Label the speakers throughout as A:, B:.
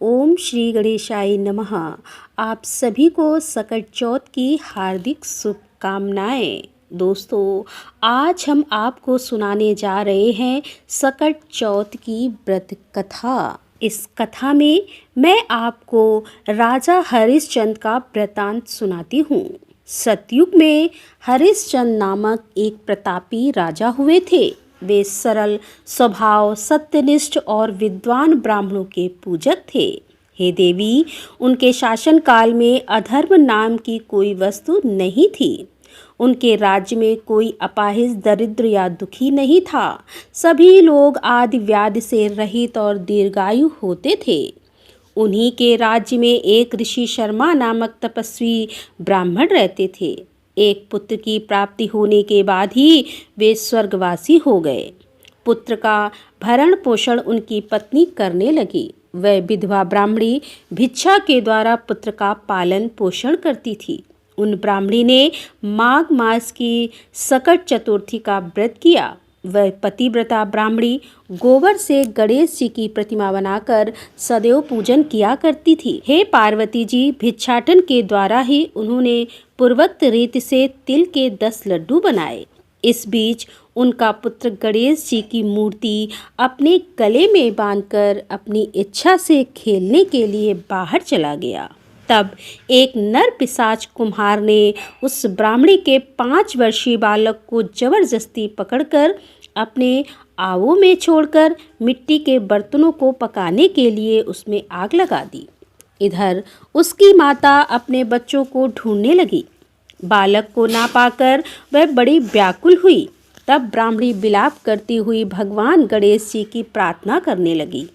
A: ओम श्री गणेशाय नमः। आप सभी को सकट चौथ की हार्दिक शुभकामनाएं। दोस्तों, आज हम आपको सुनाने जा रहे हैं सकट चौथ की व्रत कथा। इस कथा में मैं आपको राजा हरिश्चंद्र का वृतांत सुनाती हूँ। सतयुग में हरिश्चंद्र नामक एक प्रतापी राजा हुए थे। वे सरल स्वभाव, सत्यनिष्ठ और विद्वान ब्राह्मणों के पूजक थे। हे देवी, उनके शासनकाल में अधर्म नाम की कोई वस्तु नहीं थी। उनके राज्य में कोई अपाहिज, दरिद्र या दुखी नहीं था। सभी लोग आदि व्याधि से रहित और दीर्घायु होते थे। उन्हीं के राज्य में एक ऋषि शर्मा नामक तपस्वी ब्राह्मण रहते थे। एक पुत्र की प्राप्ति होने के बाद ही वे स्वर्गवासी हो गए। पुत्र का भरण पोषण उनकी पत्नी करने लगी। वह विधवा ब्राह्मणी भिक्षा के द्वारा पुत्र का पालन पोषण करती थी। उन ब्राह्मणी ने माघ मास की सकट चतुर्थी का व्रत किया। वह पतिव्रता ब्राह्मणी गोबर से गणेश जी की प्रतिमा बनाकर सदैव पूजन किया करती थी। हे पार्वती जी, भिक्षाटन के द्वारा ही उन्होंने पूर्वोक्त रीति से तिल के 10 लड्डू बनाए। इस बीच उनका पुत्र गणेश जी की मूर्ति अपने गले में बांधकर अपनी इच्छा से खेलने के लिए बाहर चला गया। तब एक नर पिशाच कुम्हार ने उस ब्राह्मणी के 5 वर्षीय बालक को जबरदस्ती पकड़कर अपने आवों में छोड़कर मिट्टी के बर्तनों को पकाने के लिए उसमें आग लगा दी। इधर उसकी माता अपने बच्चों को ढूंढने लगी। बालक को ना पाकर वह बड़ी व्याकुल हुई। तब ब्राह्मणी विलाप करती हुई भगवान गणेश जी की प्रार्थना करने लगी।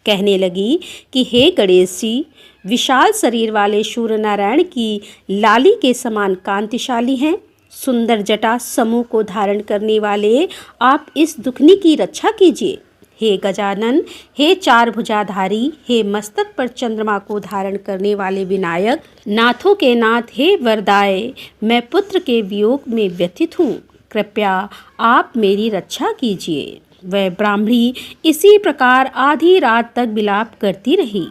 A: कहने लगी कि हे गणेश जी, विशाल शरीर वाले सूर्य नारायण की लाली के समान कांतिशाली हैं। सुंदर जटा समूह को धारण करने वाले आप इस दुखनी की रक्षा कीजिए। हे गजानन, हे 4 भुजाधारी, हे मस्तक पर चंद्रमा को धारण करने वाले विनायक, नाथों के नाथ, हे वरदाय, मैं पुत्र के वियोग में व्यथित हूँ। कृपया आप मेरी रक्षा कीजिए। वह ब्राह्मणी इसी प्रकार आधी रात तक विलाप करती रही।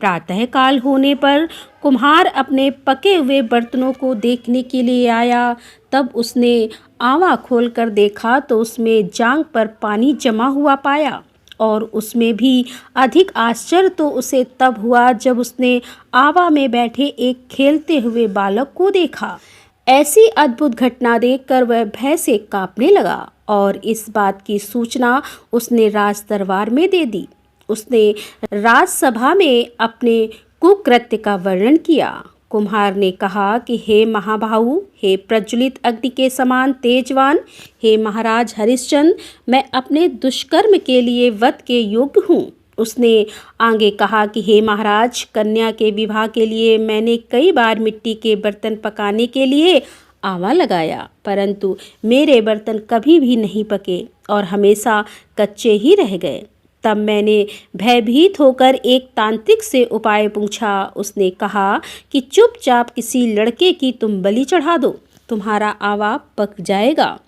A: प्रातःकाल होने पर कुम्हार अपने पके हुए बर्तनों को देखने के लिए आया। तब उसने आवा खोलकर देखा तो उसमें जांग पर पानी जमा हुआ पाया। और उसमें भी अधिक आश्चर्य तो उसे तब हुआ जब उसने आवा में बैठे एक खेलते हुए बालक को देखा। ऐसी अद्भुत घटना देखकर वह भय से कांपने लगा और इस बात की सूचना उसने राज दरबार में दे दी। उसने राजसभा में अपने कुकृत्य का वर्णन किया। कुम्हार ने कहा कि हे महाबाहु, हे प्रज्वलित अग्नि के समान तेजवान, हे महाराज हरिश्चंद्र, मैं अपने दुष्कर्म के लिए वध के योग्य हूँ। उसने आगे कहा कि हे महाराज, कन्या के विवाह के लिए मैंने कई बार मिट्टी के बर्तन पकाने के लिए आवा लगाया, परंतु मेरे बर्तन कभी भी नहीं पके और हमेशा कच्चे ही रह गए। तब मैंने भयभीत होकर एक तांत्रिक से उपाय पूछा। उसने कहा कि चुपचाप किसी लड़के की तुम बलि चढ़ा दो, तुम्हारा आवा पक जाएगा।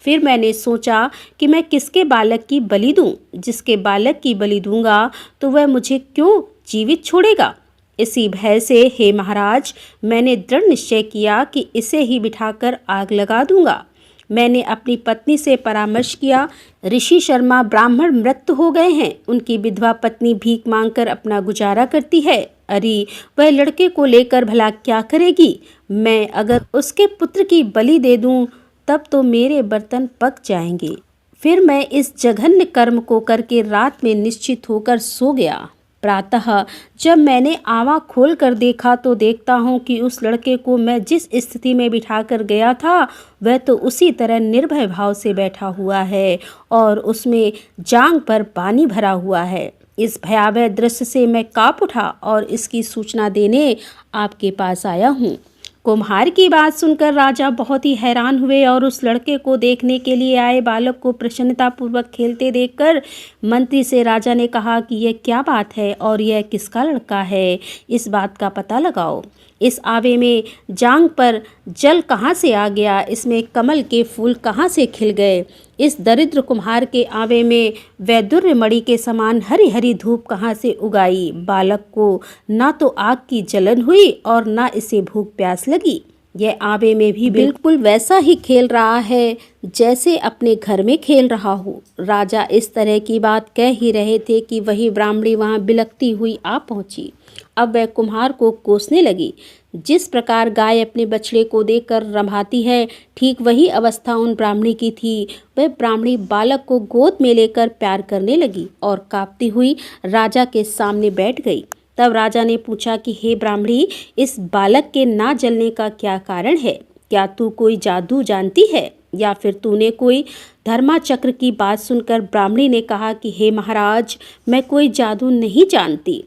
A: फिर मैंने सोचा कि मैं किसके बालक की बलि दूं? जिसके बालक की बलि दूंगा तो वह मुझे क्यों जीवित छोड़ेगा? इसी भय से हे महाराज, मैंने दृढ़ निश्चय किया कि इसे ही बिठाकर आग लगा दूंगा। मैंने अपनी पत्नी से परामर्श किया। ऋषि शर्मा ब्राह्मण मृत हो गए हैं। उनकी विधवा पत्नी भीख मांगकर अपना गुजारा करती है। अरे, वह लड़के को लेकर भला क्या करेगी? मैं अगर उसके पुत्र की बलि दे दूं तब तो मेरे बर्तन पक जाएंगे। फिर मैं इस जघन्य कर्म को करके रात में निश्चित होकर सो गया। प्रातः जब मैंने आवा खोल कर देखा तो देखता हूँ कि उस लड़के को मैं जिस स्थिति में बिठा कर गया था वह तो उसी तरह निर्भय भाव से बैठा हुआ है और उसमें जांग पर पानी भरा हुआ है। इस भयावह दृश्य से मैं काँप उठा और इसकी सूचना देने आपके पास आया हूँ। कुम्हार की बात सुनकर राजा बहुत ही हैरान हुए और उस लड़के को देखने के लिए आए बालक को प्रसन्नतापूर्वक खेलते देखकर मंत्री से राजा ने कहा कि यह क्या बात है और यह किसका लड़का है, इस बात का पता लगाओ। इस आवे में जांग पर जल कहाँ से आ गया, इसमें कमल के फूल कहाँ से खिल गए, इस दरिद्र कुम्हार के आवे में वैदुर्य मणि के समान हरी हरी धूप कहाँ से उगाई। बालक को ना तो आग की जलन हुई और ना इसे भूख प्यास लगी। यह आवे में भी बिल्कुल वैसा ही खेल रहा है जैसे अपने घर में खेल रहा हो। राजा इस तरह की बात कह ही रहे थे कि वही ब्राह्मणी वहां बिलखती हुई आ पहुंची। अब वह कुम्हार को कोसने लगी। जिस प्रकार गाय अपने बछड़े को देखकर रम्भाती है, ठीक वही अवस्था उन ब्राह्मणी की थी। वह ब्राह्मणी बालक को गोद में लेकर प्यार करने लगी और कांपती हुई राजा के सामने बैठ गई। तब राजा ने पूछा कि हे ब्राह्मणी, इस बालक के ना जलने का क्या कारण है? क्या तू कोई जादू जानती है या फिर तूने कोई धर्मा चक्र की बात सुनकर? ब्राह्मणी ने कहा कि हे महाराज, मैं कोई जादू नहीं जानती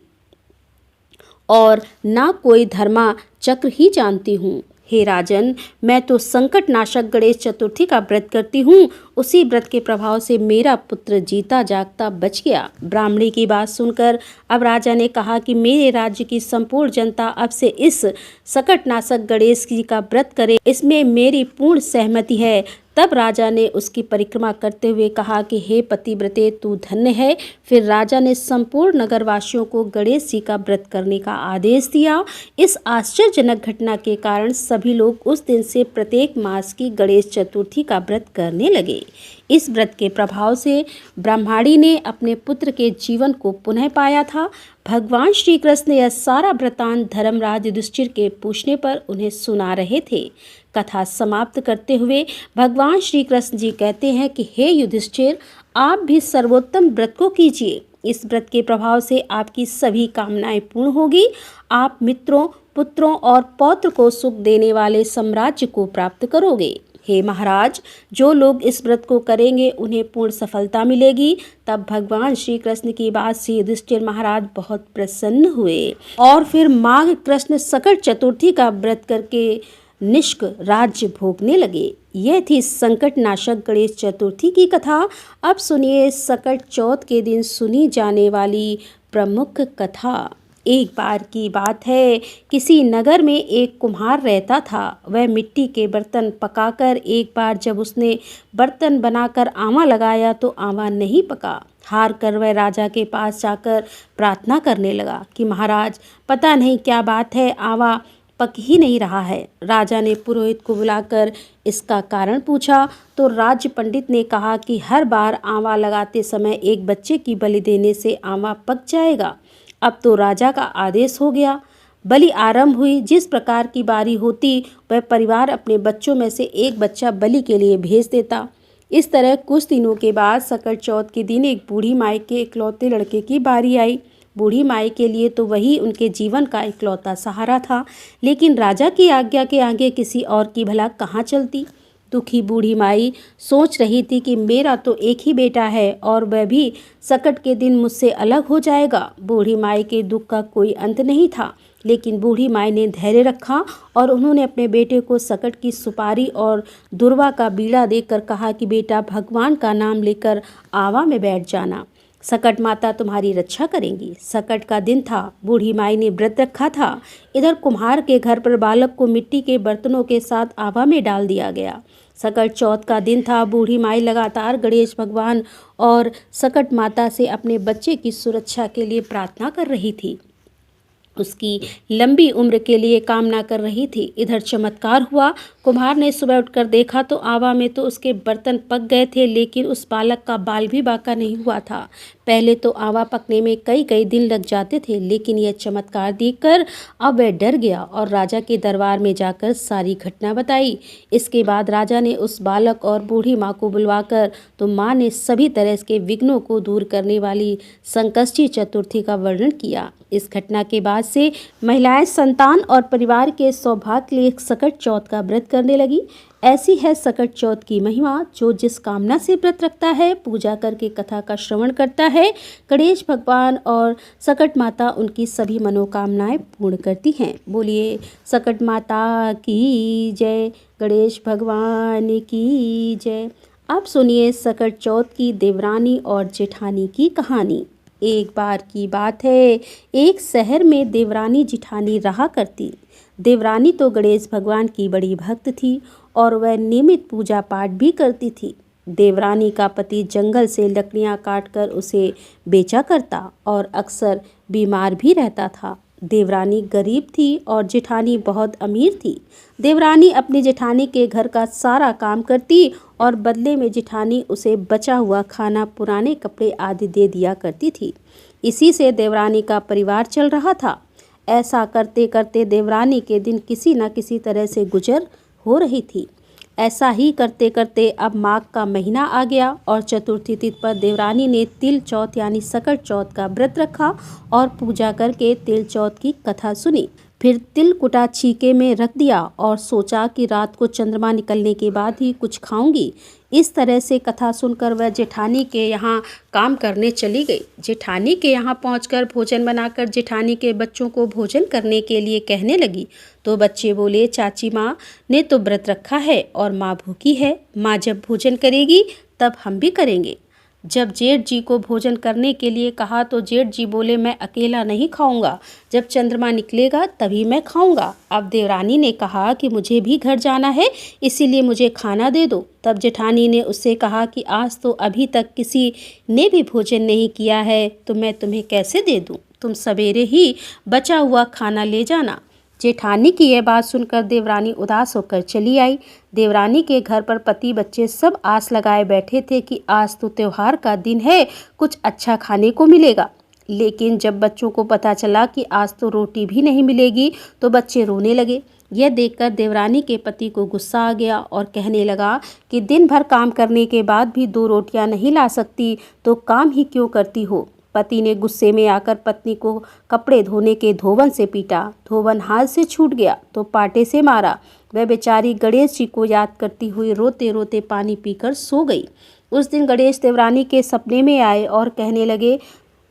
A: और ना कोई धर्मा चक्र ही जानती हूँ। हे राजन, मैं तो संकट नाशक गणेश चतुर्थी का व्रत करती हूँ। उसी व्रत के प्रभाव से मेरा पुत्र जीता जागता बच गया। ब्राह्मणी की बात सुनकर अब राजा ने कहा कि मेरे राज्य की संपूर्ण जनता अब से इस संकट नाशक गणेश जी का व्रत करे, इसमें मेरी पूर्ण सहमति है। तब राजा ने उसकी परिक्रमा करते हुए कहा कि हे पतिव्रते, तू धन्य है। फिर राजा ने संपूर्ण नगरवासियों को गणेश जी का व्रत करने का आदेश दिया। इस आश्चर्यजनक घटना के कारण सभी लोग उस दिन से प्रत्येक मास की गणेश चतुर्थी का व्रत करने लगे। इस व्रत के प्रभाव से ब्रह्माणी ने अपने पुत्र के जीवन को पुनः पाया था। भगवान श्री कृष्ण यह सारा वृतांत धर्मराज युधिष्ठिर के पूछने पर उन्हें सुना रहे थे। कथा समाप्त करते हुए भगवान श्री कृष्ण जी कहते हैं कि हे युधिष्ठिर, आप भी सर्वोत्तम व्रत को कीजिए। इस व्रत के प्रभाव से आपकी सभी कामनाएं पूर्ण होगी। आप मित्रों, पुत्रों और पौत्र को सुख देने वाले साम्राज्य को प्राप्त करोगे। हे महाराज, जो लोग इस व्रत को करेंगे उन्हें पूर्ण सफलता मिलेगी। तब भगवान श्री कृष्ण की बात से युधिष्ठिर महाराज बहुत प्रसन्न हुए और फिर माघ कृष्ण संकट चतुर्थी का व्रत करके निष्क राज्य भोगने लगे। यह थी संकट नाशक गणेश चतुर्थी की कथा। अब सुनिए संकट चौथ के दिन सुनी जाने वाली प्रमुख कथा। एक बार की बात है, किसी नगर में एक कुम्हार रहता था। वह मिट्टी के बर्तन पकाकर एक बार जब उसने बर्तन बनाकर आवा लगाया तो आवा नहीं पका। हार कर वह राजा के पास जाकर प्रार्थना करने लगा कि महाराज, पता नहीं क्या बात है, आवा पक ही नहीं रहा है। राजा ने पुरोहित को बुलाकर इसका कारण पूछा तो राज्य पंडित ने कहा कि हर बार आवा लगाते समय एक बच्चे की बलि देने से आवा पक जाएगा। अब तो राजा का आदेश हो गया। बलि आरंभ हुई। जिस प्रकार की बारी होती वह परिवार अपने बच्चों में से एक बच्चा बलि के लिए भेज देता। इस तरह कुछ दिनों के बाद संकट चौथ के दिन एक बूढ़ी माई के इकलौते लड़के की बारी आई। बूढ़ी माई के लिए तो वही उनके जीवन का इकलौता सहारा था, लेकिन राजा की आज्ञा के आगे किसी और की भला कहाँ चलती। दुखी बूढ़ी माई सोच रही थी कि मेरा तो एक ही बेटा है और वह भी संकट के दिन मुझसे अलग हो जाएगा। बूढ़ी माई के दुख का कोई अंत नहीं था, लेकिन बूढ़ी माई ने धैर्य रखा और उन्होंने अपने बेटे को संकट की सुपारी और दुर्वा का बीड़ा देकर कहा कि बेटा, भगवान का नाम लेकर आवा में बैठ जाना, संकट माता तुम्हारी रक्षा करेंगी। संकट का दिन था। बूढ़ी माई ने व्रत रखा था। इधर कुम्हार के घर पर बालक को मिट्टी के बर्तनों के साथ आवा में डाल दिया गया। संकट चौथ का दिन था। बूढ़ी माई लगातार गणेश भगवान और संकट माता से अपने बच्चे की सुरक्षा के लिए प्रार्थना कर रही थी। उसकी लंबी उम्र के लिए कामना कर रही थी। इधर चमत्कार हुआ। कुम्हार ने सुबह उठकर देखा तो आवा में तो उसके बर्तन पक गए थे, लेकिन उस बालक का बाल भी बाका नहीं हुआ था। पहले तो आवा पकने में कई कई दिन लग जाते थे, लेकिन यह चमत्कार देखकर अब वह डर गया और राजा के दरबार में जाकर सारी घटना बताई। इसके बाद राजा ने उस बालक और बूढ़ी माँ को बुलवाकर तो माँ ने सभी तरह के विघ्नों को दूर करने वाली संकष्टी चतुर्थी का वर्णन किया। इस घटना के बाद से महिलाएं संतान और परिवार के सौभाग्य के लिए संकट चौथ का व्रत करने लगी। ऐसी है संकट चौथ की महिमा। जो जिस कामना से व्रत रखता है, पूजा करके कथा का श्रवण करता है, गणेश भगवान और संकट माता उनकी सभी मनोकामनाएं पूर्ण करती हैं। बोलिए संकट माता की जय, गणेश भगवान की जय। अब सुनिए संकट चौथ की देवरानी और जेठानी की कहानी। एक बार की बात है, एक शहर में देवरानी जिठानी रहा करती। देवरानी तो गणेश भगवान की बड़ी भक्त थी और वह नियमित पूजा पाठ भी करती थी। देवरानी का पति जंगल से लकड़ियां काटकर उसे बेचा करता और अक्सर बीमार भी रहता था। देवरानी गरीब थी और जेठानी बहुत अमीर थी। देवरानी अपनी जेठानी के घर का सारा काम करती और बदले में जेठानी उसे बचा हुआ खाना, पुराने कपड़े आदि दे दिया करती थी। इसी से देवरानी का परिवार चल रहा था। ऐसा करते करते देवरानी के दिन किसी न किसी तरह से गुजर हो रही थी। ऐसा ही करते करते अब माघ का महीना आ गया और चतुर्थी तिथि पर देवरानी ने तिल चौथ यानी सकट चौथ का व्रत रखा और पूजा करके तिल चौथ की कथा सुनी। फिर तिल कुटा छीके में रख दिया और सोचा कि रात को चंद्रमा निकलने के बाद ही कुछ खाऊंगी। इस तरह से कथा सुनकर वह जेठानी के यहाँ काम करने चली गई। जेठानी के यहाँ पहुंचकर भोजन बनाकर जेठानी के बच्चों को भोजन करने के लिए कहने लगी तो बच्चे बोले, चाची माँ ने तो व्रत रखा है और माँ भूखी है, माँ जब भोजन करेगी तब हम भी करेंगे। जब जेठ जी को भोजन करने के लिए कहा तो जेठ जी बोले, मैं अकेला नहीं खाऊंगा, जब चंद्रमा निकलेगा तभी मैं खाऊंगा। अब देवरानी ने कहा कि मुझे भी घर जाना है, इसीलिए मुझे खाना दे दो। तब जेठानी ने उससे कहा कि आज तो अभी तक किसी ने भी भोजन नहीं किया है तो मैं तुम्हें कैसे दे दूं? तुम सवेरे ही बचा हुआ खाना ले जाना। जेठानी की यह बात सुनकर देवरानी उदास होकर चली आई। देवरानी के घर पर पति बच्चे सब आस लगाए बैठे थे कि आज तो त्योहार का दिन है, कुछ अच्छा खाने को मिलेगा। लेकिन जब बच्चों को पता चला कि आज तो रोटी भी नहीं मिलेगी तो बच्चे रोने लगे। यह देखकर देवरानी के पति को गुस्सा आ गया और कहने लगा कि दिन भर काम करने के बाद भी 2 रोटियां नहीं ला सकती तो काम ही क्यों करती हो। पति ने गुस्से में आकर पत्नी को कपड़े धोने के धोवन से पीटा। धोवन हाथ से छूट गया तो पाटे से मारा। वह बेचारी गणेश जी को याद करती हुई रोते रोते पानी पीकर सो गई। उस दिन गणेश देवरानी के सपने में आए और कहने लगे,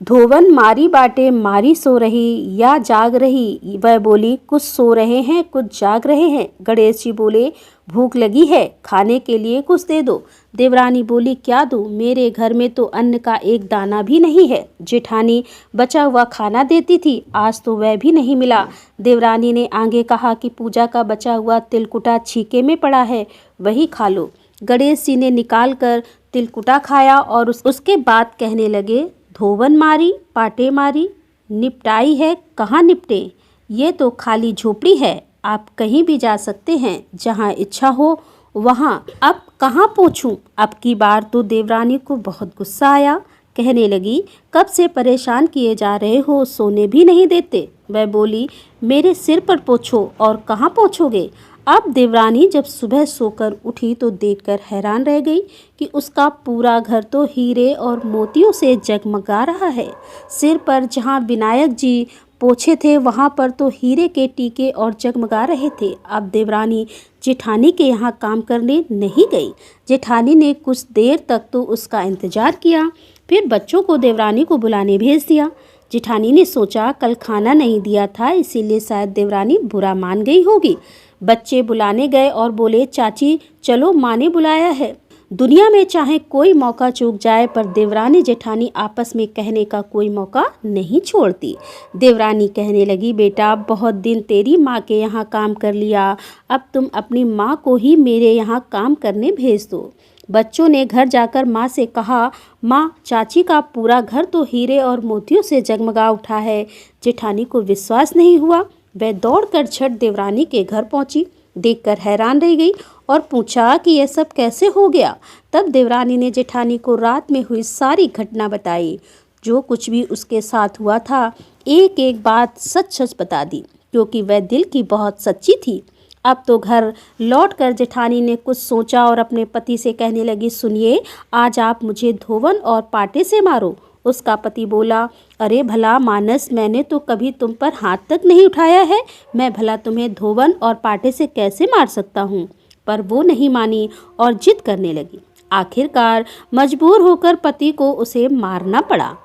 A: धोवन मारी बाटे मारी सो रही या जाग रही। वह बोली, कुछ सो रहे हैं कुछ जाग रहे हैं। गणेश जी बोले, भूख लगी है, खाने के लिए कुछ दे दो। देवरानी बोली, क्या दूं, मेरे घर में तो अन्न का एक दाना भी नहीं है। जेठानी बचा हुआ खाना देती थी, आज तो वह भी नहीं मिला। देवरानी ने आगे कहा कि पूजा का बचा हुआ तिलकुटा छीके में पड़ा है, वही खा लो। गणेश जी ने निकाल कर तिलकुटा खाया और उसके बाद कहने लगे, धोवन मारी पाटे मारी, निपटाई है कहाँ निपटे, ये तो खाली झोपड़ी है। आप कहीं भी जा सकते हैं, जहाँ इच्छा हो वहाँ। अब कहाँ पहुँचूँ? अब की बार तो देवरानी को बहुत गुस्सा आया। कहने लगी, कब से परेशान किए जा रहे हो, सोने भी नहीं देते। वह बोली, मेरे सिर पर पोंछो। और कहाँ पोंछोगे? अब देवरानी जब सुबह सोकर उठी तो देखकर हैरान रह गई कि उसका पूरा घर तो हीरे और मोतियों से जगमगा रहा है। सिर पर जहाँ विनायक जी पोछे थे वहाँ पर तो हीरे के टीके और जगमगा रहे थे। अब देवरानी जेठानी के यहाँ काम करने नहीं गई। जेठानी ने कुछ देर तक तो उसका इंतजार किया, फिर बच्चों को देवरानी को बुलाने भेज दिया। जेठानी ने सोचा कल खाना नहीं दिया था, इसीलिए शायद देवरानी बुरा मान गई होगी। बच्चे बुलाने गए और बोले, चाची चलो, माँ ने बुलाया है। दुनिया में चाहे कोई मौका चूक जाए पर देवरानी जेठानी आपस में कहने का कोई मौका नहीं छोड़ती। देवरानी कहने लगी, बेटा बहुत दिन तेरी माँ के यहाँ काम कर लिया, अब तुम अपनी माँ को ही मेरे यहाँ काम करने भेज दो। बच्चों ने घर जाकर माँ से कहा, माँ चाची का पूरा घर तो हीरे और मोतियों से जगमगा उठा है। जेठानी को विश्वास नहीं हुआ। वह दौड़कर झट देवरानी के घर पहुंची। देखकर हैरान रह गई और पूछा कि यह सब कैसे हो गया। तब देवरानी ने जेठानी को रात में हुई सारी घटना बताई। जो कुछ भी उसके साथ हुआ था, एक एक बात सच सच बता दी, क्योंकि वह दिल की बहुत सच्ची थी। अब तो घर लौटकर जेठानी ने कुछ सोचा और अपने पति से कहने लगी, सुनिए, आज आप मुझे धोवन और पाटे से मारो। उसका पति बोला, अरे भला मानस, मैंने तो कभी तुम पर हाथ तक नहीं उठाया है, मैं भला तुम्हें धोवन और पाटे से कैसे मार सकता हूँ। पर वो नहीं मानी और जिद करने लगी। आखिरकार मजबूर होकर पति को उसे मारना पड़ा।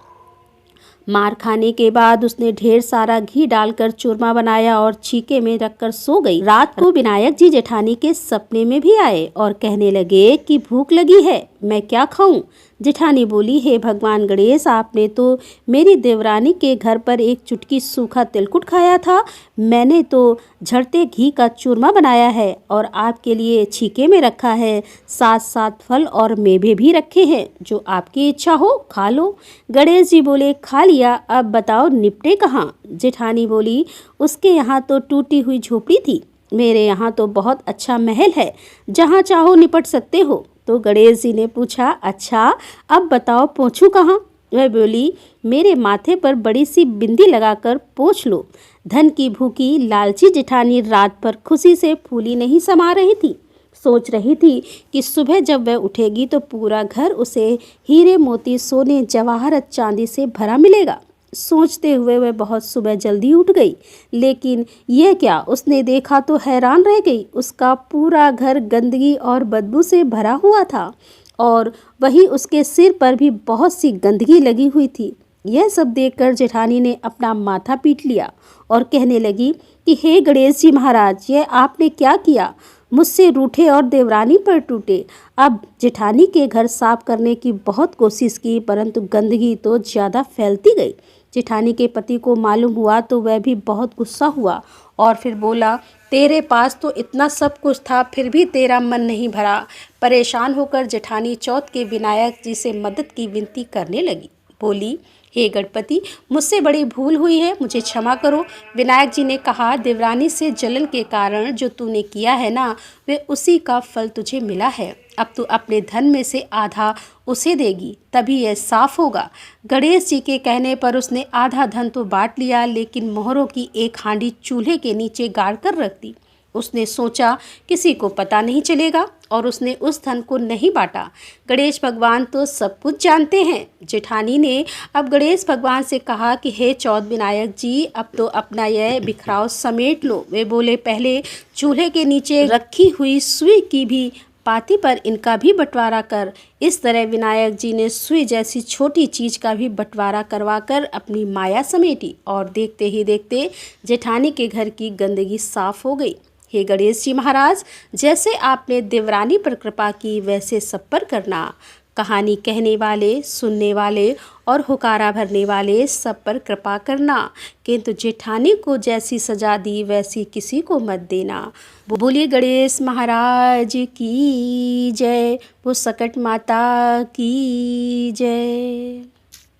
A: मार खाने के बाद उसने ढेर सारा घी डालकर चूरमा बनाया और छीके में रखकर सो गई। रात को विनायक जी जेठानी के सपने में भी आए और कहने लगे कि भूख लगी है, मैं क्या खाऊं? जेठानी बोली, हे भगवान गणेश, आपने तो मेरी देवरानी के घर पर एक चुटकी सूखा तिलकुट खाया था। मैंने तो झड़ते घी का चूरमा बनाया है और आपके लिए छीके में रखा है। साथ साथ फल और मेवे भी रखे हैं, जो आपकी इच्छा हो खा लो। गणेश जी बोले, खा लिया, अब बताओ निपटे कहाँ? जेठानी बोली, उसके यहाँ तो टूटी हुई झोपड़ी थी, मेरे यहाँ तो बहुत अच्छा महल है, जहाँ चाहो निपट सकते हो। तो गणेश जी ने पूछा, अच्छा अब बताओ पोंछूं कहाँ? वह बोली, मेरे माथे पर बड़ी सी बिंदी लगाकर पोंछ लो। धन की भूखी लालची जेठानी रात पर खुशी से फूली नहीं समा रही थी। सोच रही थी कि सुबह जब वह उठेगी तो पूरा घर उसे हीरे मोती सोने जवाहरत चांदी से भरा मिलेगा। सोचते हुए वह बहुत सुबह जल्दी उठ गई, लेकिन यह क्या उसने देखा तो हैरान रह गई। उसका पूरा घर गंदगी और बदबू से भरा हुआ था और वहीं उसके सिर पर भी बहुत सी गंदगी लगी हुई थी। यह सब देखकर जेठानी ने अपना माथा पीट लिया और कहने लगी कि हे गणेश जी महाराज, यह आपने क्या किया? मुझसे रूठे और देवरानी पर टूटे। अब जेठानी के घर साफ करने की बहुत कोशिश की, परंतु गंदगी तो ज़्यादा फैलती गई। जेठानी के पति को मालूम हुआ तो वह भी बहुत गुस्सा हुआ और फिर बोला, तेरे पास तो इतना सब कुछ था, फिर भी तेरा मन नहीं भरा। परेशान होकर जेठानी चौथ के विनायक जी से मदद की विनती करने लगी। बोली, हे गणपति, मुझसे बड़ी भूल हुई है, मुझे क्षमा करो। विनायक जी ने कहा, देवरानी से जलन के कारण जो तूने किया है ना, वे उसी का फल तुझे मिला है। अब तू अपने धन में से आधा उसे देगी, तभी यह साफ होगा। गणेश जी के कहने पर उसने आधा धन तो बांट लिया, लेकिन मोहरों की एक हांडी चूल्हे के नीचे गाड़ कर रख दी। उसने सोचा किसी को पता नहीं चलेगा और उसने उस धन को नहीं बांटा। गणेश भगवान तो सब कुछ जानते हैं। जेठानी ने अब गणेश भगवान से कहा कि हे चौथ विनायक जी, अब तो अपना यह बिखराव समेट लो। वे बोले, पहले चूल्हे के नीचे रखी हुई सुई की भी पाती पर इनका भी बंटवारा कर। इस तरह विनायक जी ने सुई जैसी छोटी चीज का भी बंटवारा करवाकर अपनी माया समेटी और देखते ही देखते जेठानी के घर की गंदगी साफ हो गई। हे गणेश जी महाराज, जैसे आपने देवरानी पर कृपा की, वैसे सब पर करना। कहानी कहने वाले, सुनने वाले और हुकारा भरने वाले सब पर कृपा करना, किंतु जेठानी को जैसी सजा दी वैसी किसी को मत देना। बोलिए गणेश महाराज की जय, वो सकट माता की जय।